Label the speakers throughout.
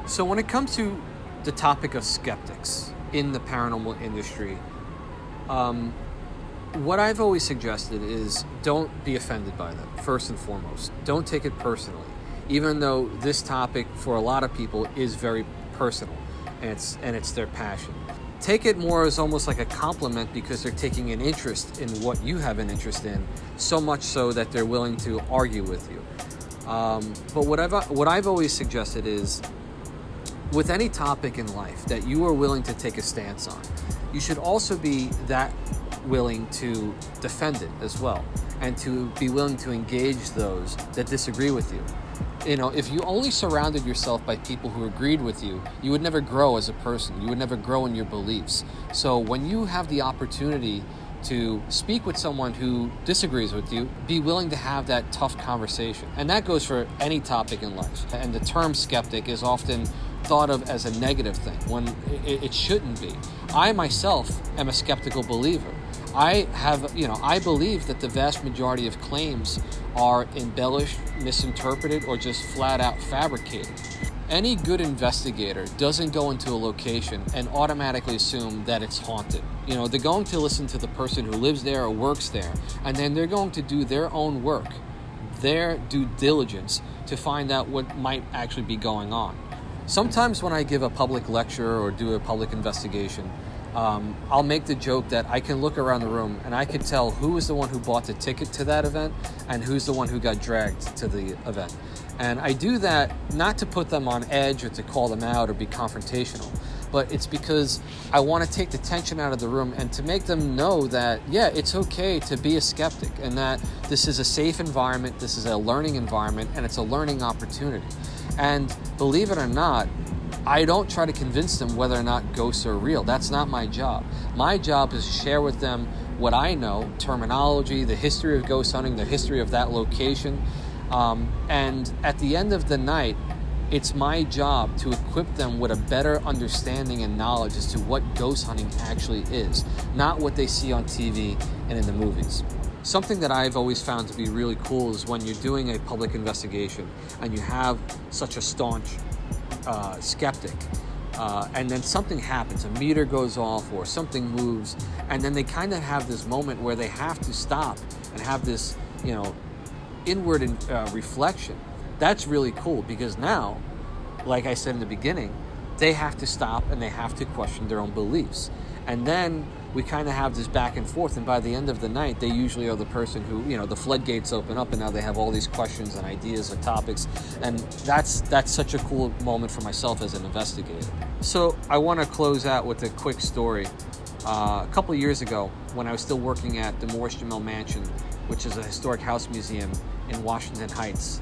Speaker 1: So when it comes to the topic of skeptics in the paranormal industry, what I've always suggested is don't be offended by them, first and foremost. Don't take it personally, even though this topic for a lot of people is very personal and it's their passion. Take it more as almost like a compliment because they're taking an interest in what you have an interest in, so much so that they're willing to argue with you. But what I've always suggested is, with any topic in life that you are willing to take a stance on, you should also be that willing to defend it as well, and to be willing to engage those that disagree with you. You know, if you only surrounded yourself by people who agreed with you, you would never grow as a person. You would never grow in your beliefs. So when you have the opportunity to speak with someone who disagrees with you, be willing to have that tough conversation. And that goes for any topic in life. And the term skeptic is often thought of as a negative thing when it shouldn't be. I myself am a skeptical believer. I believe that the vast majority of claims are embellished, misinterpreted, or just flat out fabricated. Any good investigator doesn't go into a location and automatically assume that it's haunted. You know, they're going to listen to the person who lives there or works there, and then they're going to do their own work, their due diligence, to find out what might actually be going on. Sometimes when I give a public lecture or do a public investigation, I'll make the joke that I can look around the room and I can tell who is the one who bought the ticket to that event and who's the one who got dragged to the event. And I do that not to put them on edge or to call them out or be confrontational, but it's because I want to take the tension out of the room and to make them know that, yeah, it's okay to be a skeptic and that this is a safe environment, this is a learning environment, and it's a learning opportunity. And believe it or not, I don't try to convince them whether or not ghosts are real. That's not my job. My job is to share with them what I know, terminology, the history of ghost hunting, the history of that location. And at the end of the night, it's my job to equip them with a better understanding and knowledge as to what ghost hunting actually is, not what they see on TV and in the movies. Something that I've always found to be really cool is when you're doing a public investigation and you have such a staunch skeptic, and then something happens, a meter goes off or something moves, and then they kind of have this moment where they have to stop and have this, inward reflection. That's really cool because now, like I said in the beginning, they have to stop and they have to question their own beliefs. And then we kind of have this back and forth, and by the end of the night, they usually are the person who, the floodgates open up and now they have all these questions and ideas and topics, and that's such a cool moment for myself as an investigator. So I want to close out with a quick story. A couple of years ago, when I was still working at the Morris Jamel Mansion, which is a historic house museum in Washington Heights,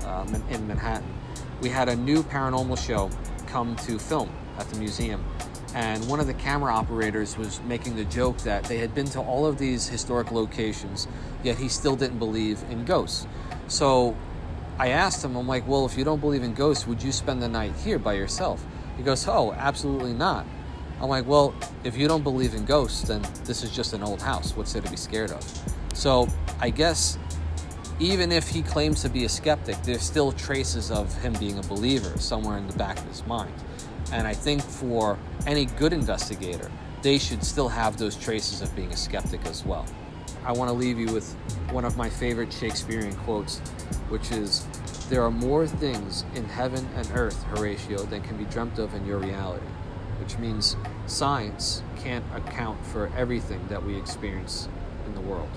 Speaker 1: in Manhattan, we had a new paranormal show come to film at the museum. And one of the camera operators was making the joke that they had been to all of these historic locations, yet he still didn't believe in ghosts. So I asked him, I'm like, well, if you don't believe in ghosts, would you spend the night here by yourself? He goes, oh, absolutely not. I'm like, well, if you don't believe in ghosts, then this is just an old house. What's there to be scared of? So I guess even if he claims to be a skeptic, there's still traces of him being a believer somewhere in the back of his mind. And I think for any good investigator, they should still have those traces of being a skeptic as well. I want to leave you with one of my favorite Shakespearean quotes, which is, "There are more things in heaven and earth, Horatio, than can be dreamt of in your reality," which means science can't account for everything that we experience in the world.